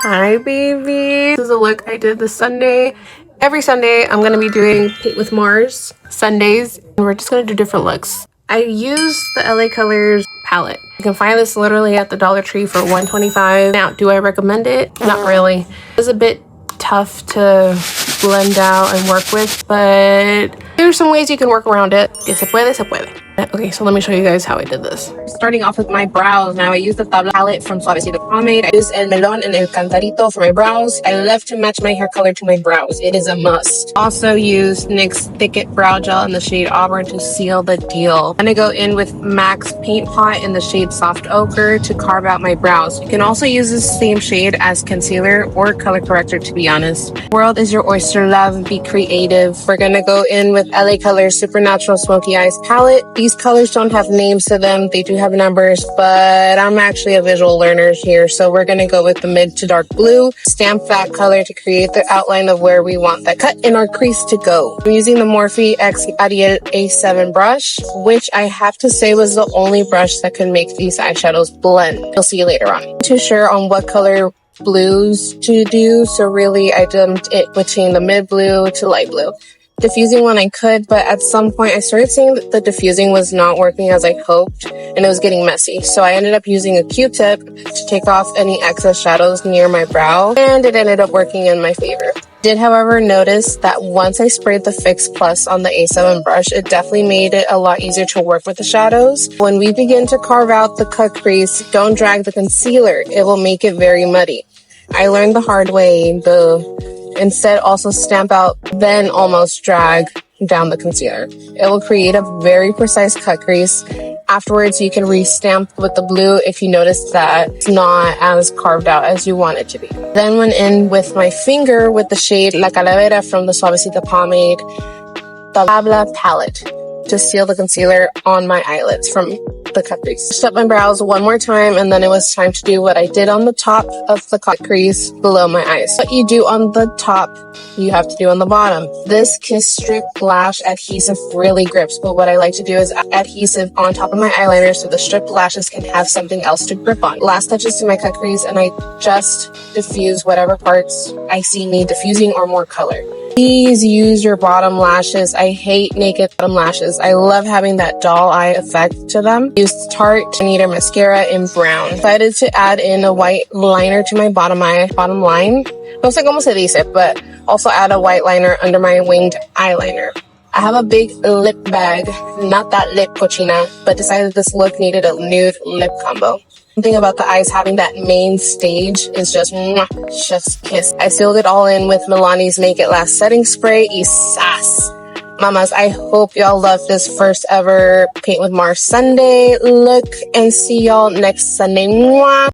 Hi baby, this is a look I did this Sunday. Every Sunday I'm gonna be doing Paint with Mars Sundays, and we're just gonna do different looks. I use the LA Colors palette. You can find this literally at the Dollar Tree for $1.25. Now, do I recommend it? Not really. It's a bit tough to blend out and work with, but there's some ways you can work around it. Que se puede, se puede. Okay, so let me show you guys how I did this. Starting off with my brows. Now I use the Tabla palette from Suavecito Pomade. I use El Melón and El Cantarito for my brows. I love to match my hair color to my brows. It is a must. Also use NYX Thicket Brow Gel in the shade Auburn to seal the deal. I'm gonna go in with MAC's Paint Pot in the shade Soft Ochre to carve out my brows. You can also use the same shade as concealer or color corrector, to be honest. World is your oyster, love, be creative. We're gonna go in with LA Colors Supernatural Smoky Eyes palette. These colors don't have names to them. They do have numbers, but I'm actually a visual learner here. So we're going to go with the mid to dark blue. Stamp that color to create the outline of where we want that cut in our crease to go. I'm using the Morphe X Ariel A7 brush, which I have to say was the only brush that could make these eyeshadows blend. You'll see later on. I'm not too sure on what color blues to do. So really I dumped it between the mid blue to light blue. Diffusing when I could, but at some point I started seeing that the diffusing was not working as I hoped and it was getting messy. So I ended up using a Q-tip to take off any excess shadows near my brow, and it ended up working in my favor. Did however notice that once I sprayed the Fix Plus on the A7 brush, it definitely made it a lot easier to work with the shadows. When we begin to carve out the cut crease, don't drag the concealer. It will make it very muddy. I learned the hard way. Instead, also stamp out, then almost drag down the concealer. It will create a very precise cut crease. Afterwards, you can re-stamp with the blue if you notice that it's not as carved out as you want it to be. Then went in with my finger with the shade La Calavera from the Suavecito Pomade, the Tabla palette, to seal the concealer on my eyelids from the cut crease. Touched up my brows one more time, and then it was time to do what I did on the top of the cut crease below my eyes. What you do on the top, you have to do on the bottom. This Kiss Strip Lash adhesive really grips, but what I like to do is add adhesive on top of my eyeliner so the stripped lashes can have something else to grip on. Last touches to my cut crease, and I just diffuse whatever parts I see need diffusing or more color. Please use your bottom lashes. I hate naked bottom lashes. I love having that doll eye effect to them. Use Tarte Neater Mascara in brown. Decided to add in a white liner to my bottom line. No sé cómo se dice, but also add a white liner under my winged eyeliner. I have a big lip bag, not that lip cochina, but decided this look needed a nude lip combo. Something about the eyes having that main stage is just mwah, chef's kiss. I sealed it all in with Milani's Make It Last setting spray, eyeshadow. Mamas, I hope y'all love this first ever Paint with Mars Sunday look, and see y'all next Sunday. Mwah.